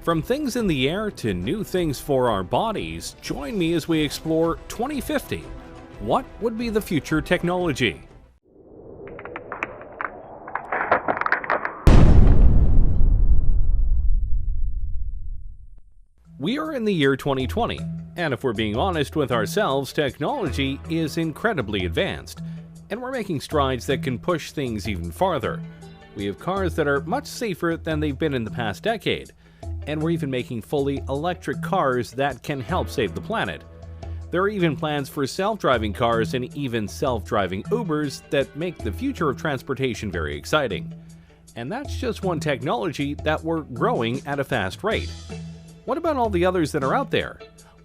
From things in the air to new things for our bodies, join me as we explore 2050. What would be the future technology? We are in the year 2020, and if we're being honest with ourselves, technology is incredibly advanced, and we're making strides that can push things even farther. We have cars that are much safer than they've been in the past decade, and we're even making fully electric cars that can help save the planet. There are even plans for self-driving cars and even self-driving Ubers that make the future of transportation very exciting. And that's just one technology that we're growing at a fast rate. What about all the others that are out there?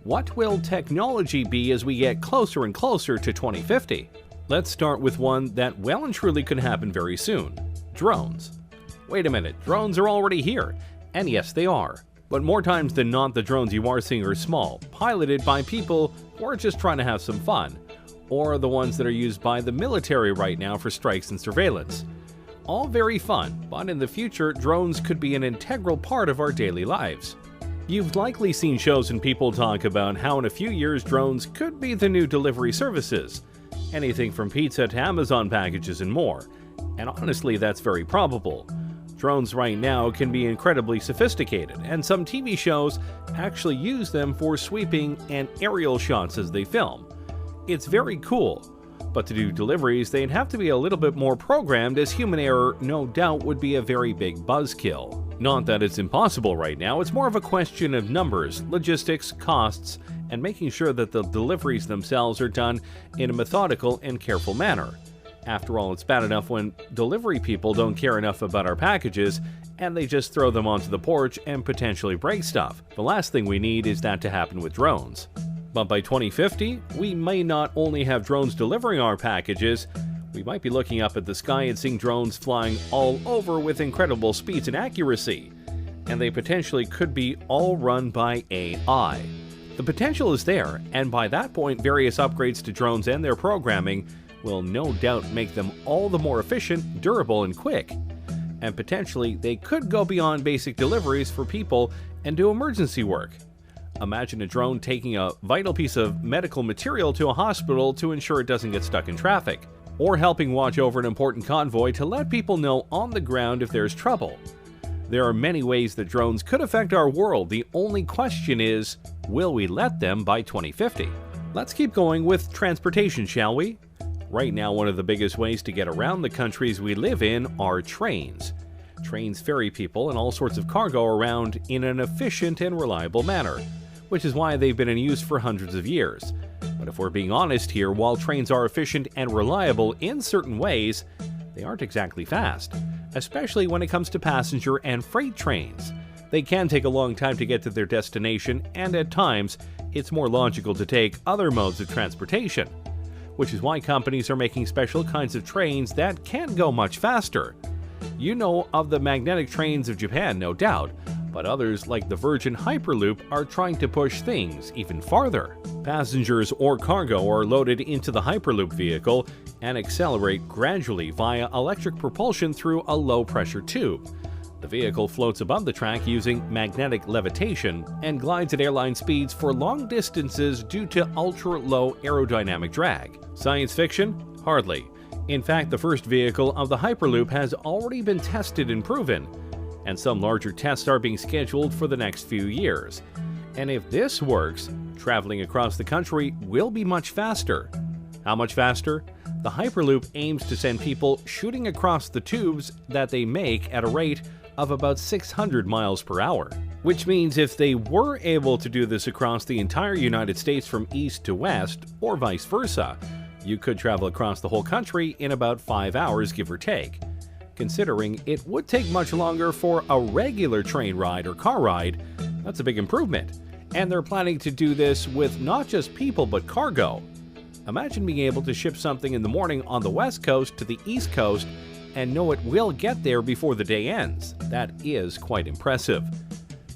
What will technology be as we get closer and closer to 2050? Let's start with one that well and truly could happen very soon: drones. Wait a minute, drones are already here. And yes, they are. But more times than not, the drones you are seeing are small, piloted by people who are just trying to have some fun, or the ones that are used by the military right now for strikes and surveillance. All very fun, but in the future, drones could be an integral part of our daily lives. You've likely seen shows and people talk about how in a few years drones could be the new delivery services. Anything from pizza to Amazon packages and more. And honestly, that's very probable. Drones right now can be incredibly sophisticated, and some TV shows actually use them for sweeping and aerial shots as they film. It's very cool, but to do deliveries, they'd have to be a little bit more programmed, as human error no doubt would be a very big buzzkill. Not that it's impossible right now, it's more of a question of numbers, logistics, costs, and making sure that the deliveries themselves are done in a methodical and careful manner. After all, it's bad enough when delivery people don't care enough about our packages and they just throw them onto the porch and potentially break stuff. The last thing we need is that to happen with drones. But by 2050, we may not only have drones delivering our packages, we might be looking up at the sky and seeing drones flying all over with incredible speeds and accuracy. And they potentially could be all run by AI. The potential is there, and by that point, various upgrades to drones and their programming will no doubt make them all the more efficient, durable, and quick. And potentially, they could go beyond basic deliveries for people and do emergency work. Imagine a drone taking a vital piece of medical material to a hospital to ensure it doesn't get stuck in traffic, or helping watch over an important convoy to let people know on the ground if there's trouble. There are many ways that drones could affect our world. The only question is, will we let them by 2050? Let's keep going with transportation, shall we? Right now, one of the biggest ways to get around the countries we live in are trains. Trains ferry people and all sorts of cargo around in an efficient and reliable manner, which is why they've been in use for hundreds of years. But if we're being honest here, while trains are efficient and reliable in certain ways, they aren't exactly fast, especially when it comes to passenger and freight trains. They can take a long time to get to their destination, and at times, it's more logical to take other modes of transportation, which is why companies are making special kinds of trains that can go much faster. You know of the magnetic trains of Japan, no doubt, but others like the Virgin Hyperloop are trying to push things even farther. Passengers or cargo are loaded into the Hyperloop vehicle and accelerate gradually via electric propulsion through a low-pressure tube. The vehicle floats above the track using magnetic levitation and glides at airline speeds for long distances due to ultra-low aerodynamic drag. Science fiction? Hardly. In fact, the first vehicle of the Hyperloop has already been tested and proven, and some larger tests are being scheduled for the next few years. And if this works, traveling across the country will be much faster. How much faster? The Hyperloop aims to send people shooting across the tubes that they make at a rate of about 600 miles per hour. Which means if they were able to do this across the entire United States from east to west, or vice versa, you could travel across the whole country in about 5 hours, give or take. Considering it would take much longer for a regular train ride or car ride, that's a big improvement. And they're planning to do this with not just people but cargo. Imagine being able to ship something in the morning on the West Coast to the East Coast and know it will get there before the day ends. That is quite impressive.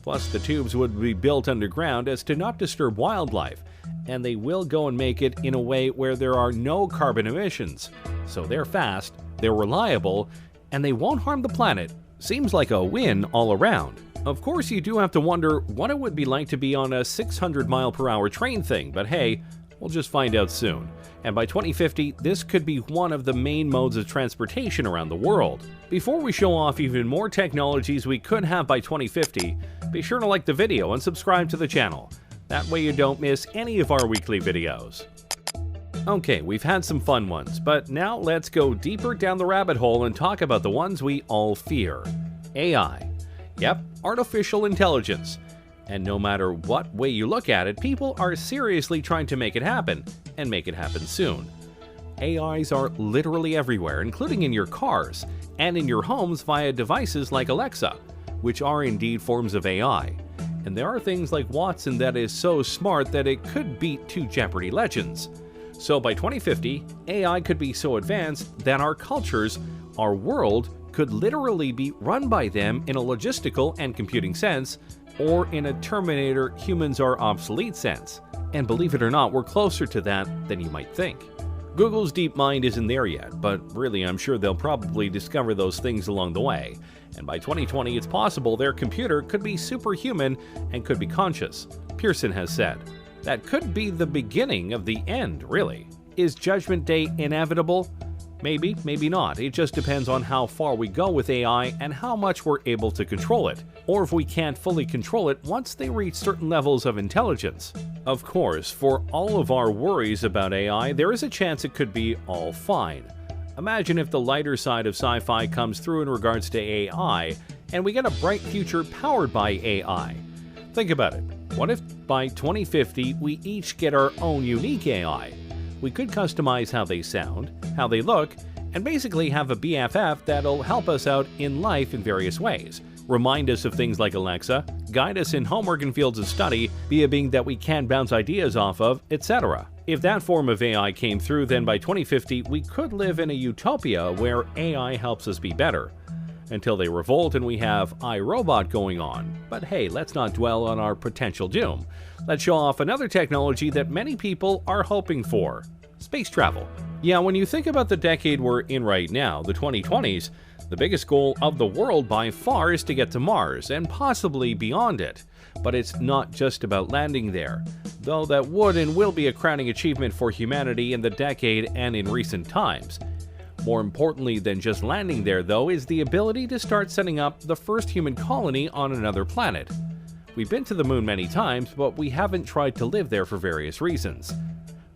Plus, the tubes would be built underground as to not disturb wildlife, and they will go and make it in a way where there are no carbon emissions. So they're fast, they're reliable, and they won't harm the planet. Seems like a win all around. Of course, you do have to wonder what it would be like to be on a 600-mile-per-hour train thing, but hey, we'll just find out soon. And by 2050, this could be one of the main modes of transportation around the world. Before we show off even more technologies we could have by 2050, be sure to like the video and subscribe to the channel. That way you don't miss any of our weekly videos. Okay, we've had some fun ones, but now let's go deeper down the rabbit hole and talk about the ones we all fear. AI. Yep, artificial intelligence. And no matter what way you look at it, people are seriously trying to make it happen, and make it happen soon. AIs are literally everywhere, including in your cars, and in your homes via devices like Alexa, which are indeed forms of AI. And there are things like Watson that is so smart that it could beat two Jeopardy legends. So by 2050, AI could be so advanced that our cultures, our world, could literally be run by them in a logistical and computing sense, or in a Terminator humans are obsolete sense. And believe it or not, we're closer to that than you might think. Google's DeepMind isn't there yet, but really I'm sure they'll probably discover those things along the way. And by 2020, it's possible their computer could be superhuman and could be conscious, Pearson has said. That could be the beginning of the end, really. Is Judgment Day inevitable? Maybe, maybe not. It just depends on how far we go with AI and how much we're able to control it, or if we can't fully control it once they reach certain levels of intelligence. Of course, for all of our worries about AI, there is a chance it could be all fine. Imagine if the lighter side of sci-fi comes through in regards to AI, and we get a bright future powered by AI. Think about it. What if by 2050 we each get our own unique AI? We could customize how they sound, how they look, and basically have a BFF that'll help us out in life in various ways. Remind us of things like Alexa, guide us in homework and fields of study, be a being that we can bounce ideas off of, etc. If that form of AI came through, then by 2050 we could live in a utopia where AI helps us be better. Until they revolt and we have iRobot going on. But hey, let's not dwell on our potential doom. Let's show off another technology that many people are hoping for: space travel. Yeah, when you think about the decade we're in right now, the 2020s, the biggest goal of the world by far is to get to Mars, and possibly beyond it. But it's not just about landing there, though that would and will be a crowning achievement for humanity in the decade and in recent times. More importantly than just landing there, though, is the ability to start setting up the first human colony on another planet. We've been to the moon many times, but we haven't tried to live there for various reasons.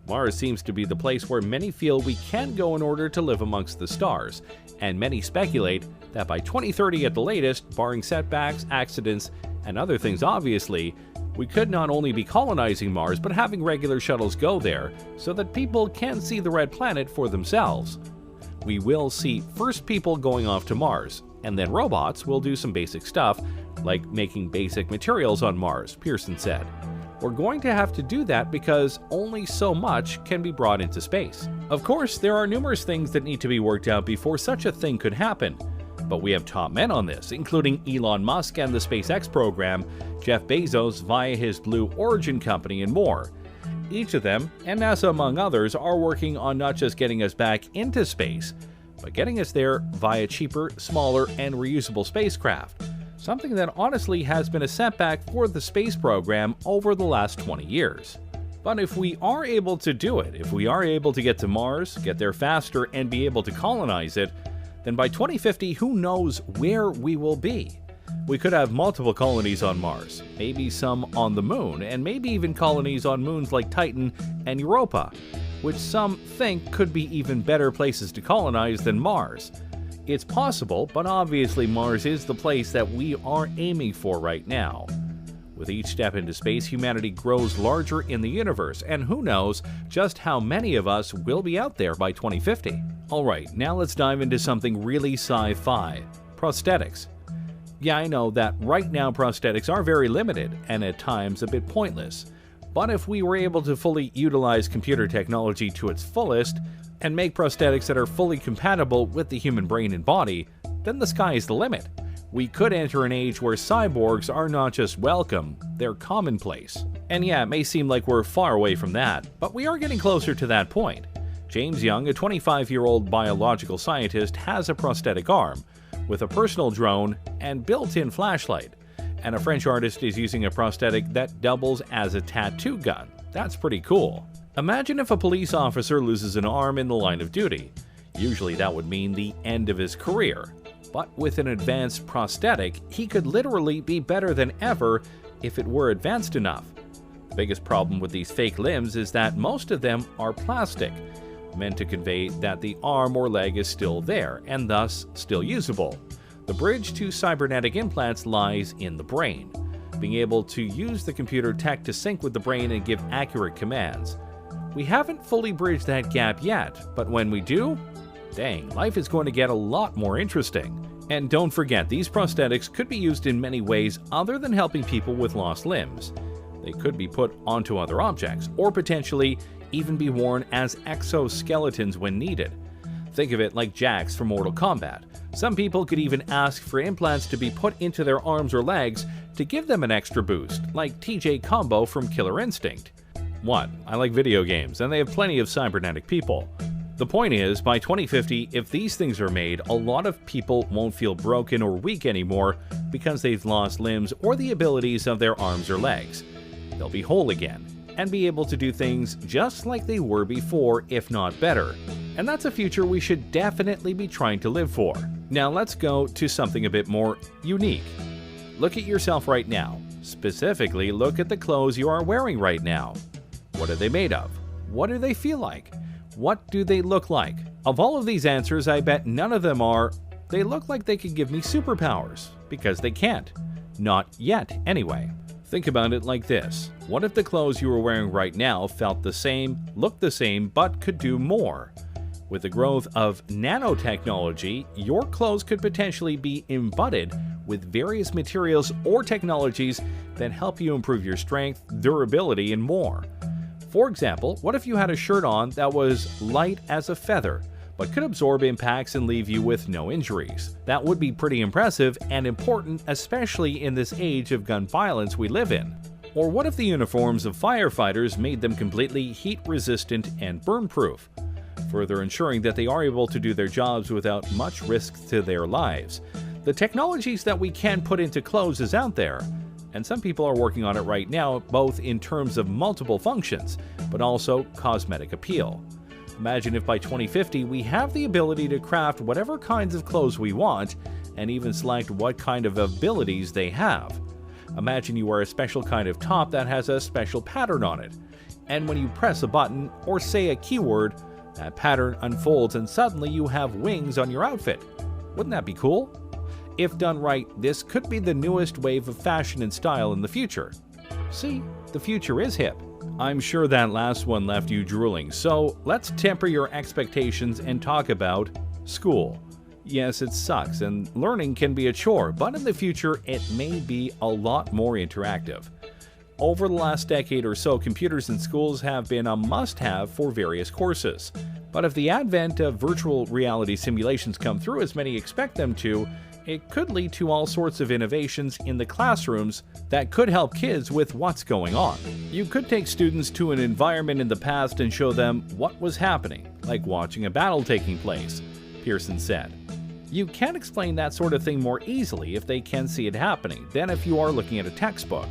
Mars seems to be the place where many feel we can go in order to live amongst the stars, and many speculate that by 2030 at the latest, barring setbacks, accidents, and other things obviously, we could not only be colonizing Mars but having regular shuttles go there so that people can see the red planet for themselves. We will see first people going off to Mars, and then robots will do some basic stuff, like making basic materials on Mars, Pearson said. We're going to have to do that because only so much can be brought into space. Of course, there are numerous things that need to be worked out before such a thing could happen. But we have top men on this, including Elon Musk and the SpaceX program, Jeff Bezos via his Blue Origin company, and more. Each of them, and NASA among others, are working on not just getting us back into space, but getting us there via cheaper, smaller, and reusable spacecraft, something that honestly has been a setback for the space program over the last 20 years. But if we are able to do it, if we are able to get to Mars, get there faster, and be able to colonize it, then by 2050, who knows where we will be? We could have multiple colonies on Mars, maybe some on the moon, and maybe even colonies on moons like Titan and Europa, which some think could be even better places to colonize than Mars. It's possible, but obviously Mars is the place that we are aiming for right now. With each step into space, humanity grows larger in the universe, and who knows just how many of us will be out there by 2050. Alright, now let's dive into something really sci-fi: prosthetics. Yeah, I know that right now prosthetics are very limited, and at times a bit pointless. But if we were able to fully utilize computer technology to its fullest, and make prosthetics that are fully compatible with the human brain and body, then the sky is the limit. We could enter an age where cyborgs are not just welcome, they're commonplace. And yeah, it may seem like we're far away from that, but we are getting closer to that point. James Young, a 25-year-old biological scientist, has a prosthetic arm, with a personal drone and built-in flashlight. and a French artist is using a prosthetic that doubles as a tattoo gun. That's pretty cool. Imagine if a police officer loses an arm in the line of duty. Usually that would mean the end of his career. But with an advanced prosthetic, he could literally be better than ever if it were advanced enough. The biggest problem with these fake limbs is that most of them are plastic, meant to convey that the arm or leg is still there, and thus still usable. The bridge to cybernetic implants lies in the brain, being able to use the computer tech to sync with the brain and give accurate commands. We haven't fully bridged that gap yet, but when we do, dang, life is going to get a lot more interesting. And don't forget, these prosthetics could be used in many ways other than helping people with lost limbs. They could be put onto other objects, or potentially even be worn as exoskeletons when needed. Think of it like Jax from Mortal Kombat. Some people could even ask for implants to be put into their arms or legs to give them an extra boost, like TJ Combo from Killer Instinct. 1. I like video games, and they have plenty of cybernetic people. The point is, by 2050, if these things are made, a lot of people won't feel broken or weak anymore because they've lost limbs or the abilities of their arms or legs. They'll be whole again, and be able to do things just like they were before, if not better. And that's a future we should definitely be trying to live for. Now let's go to something a bit more unique. Look at yourself right now. Specifically, look at the clothes you are wearing right now. What are they made of? What do they feel like? What do they look like? Of all of these answers, I bet none of them are, they look like they could give me superpowers, because they can't. Not yet, anyway. Think about it like this. What if the clothes you are wearing right now felt the same, looked the same, but could do more? With the growth of nanotechnology, your clothes could potentially be embodied with various materials or technologies that help you improve your strength, durability, and more. For example, what if you had a shirt on that was light as a feather, but could absorb impacts and leave you with no injuries? That would be pretty impressive and important, especially in this age of gun violence we live in. Or what if the uniforms of firefighters made them completely heat-resistant and burn-proof, further ensuring that they are able to do their jobs without much risk to their lives? The technologies that we can put into clothes is out there, and some people are working on it right now, both in terms of multiple functions, but also cosmetic appeal. Imagine if by 2050 we have the ability to craft whatever kinds of clothes we want, and even select what kind of abilities they have. Imagine you wear a special kind of top that has a special pattern on it, and when you press a button or say a keyword, that pattern unfolds and suddenly you have wings on your outfit. Wouldn't that be cool? If done right, this could be the newest wave of fashion and style in the future. See, the future is hip. I'm sure that last one left you drooling, so let's temper your expectations and talk about school. Yes, it sucks, and learning can be a chore, but in the future it may be a lot more interactive. Over the last decade or so, computers in schools have been a must-have for various courses. But if the advent of virtual reality simulations come through as many expect them to, it could lead to all sorts of innovations in the classrooms that could help kids with what's going on. You could take students to an environment in the past and show them what was happening, like watching a battle taking place, Pearson said. You can explain that sort of thing more easily if they can see it happening than if you are looking at a textbook.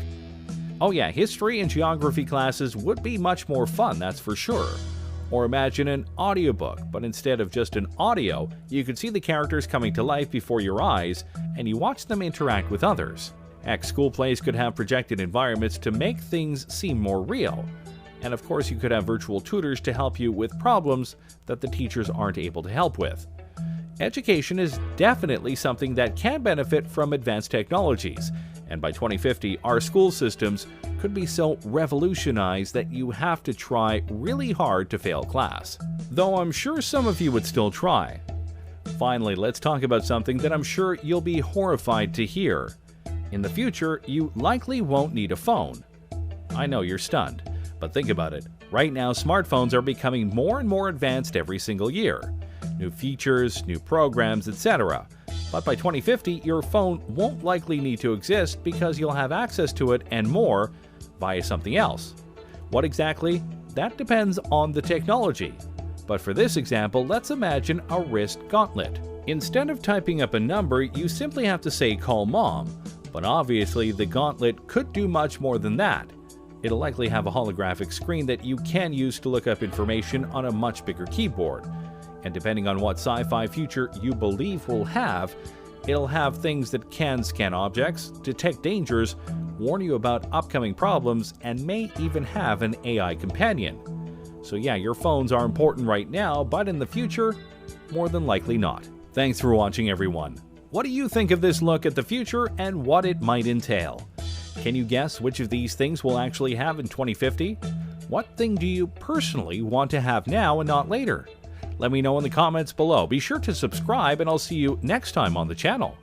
Oh yeah, history and geography classes would be much more fun, that's for sure. Or imagine an audiobook, but instead of just an audio, you could see the characters coming to life before your eyes, and you watch them interact with others. Heck, school plays could have projected environments to make things seem more real. And of course, you could have virtual tutors to help you with problems that the teachers aren't able to help with. Education is definitely something that can benefit from advanced technologies, and by 2050, our school systems could be so revolutionized that you have to try really hard to fail class. Though I'm sure some of you would still try. Finally, let's talk about something that I'm sure you'll be horrified to hear. In the future, you likely won't need a phone. I know you're stunned, but think about it. Right now, smartphones are becoming more and more advanced every single year. New features, new programs, etc. But by 2050, your phone won't likely need to exist because you'll have access to it and more via something else. What exactly? That depends on the technology. But for this example, let's imagine a wrist gauntlet. Instead of typing up a number, you simply have to say "call mom," But obviously, the Gauntlet could do much more than that. It'll likely have a holographic screen that you can use to look up information on a much bigger keyboard. And depending on what sci-fi future you believe will have, it'll have things that can scan objects, detect dangers, warn you about upcoming problems, and may even have an AI companion. So yeah, your phones are important right now, but in the future, more than likely not. Thanks for watching, everyone. What do you think of this look at the future and what it might entail? Can you guess which of these things we'll actually have in 2050? What thing do you personally want to have now and not later? Let me know in the comments below. Be sure to subscribe, and I'll see you next time on the channel.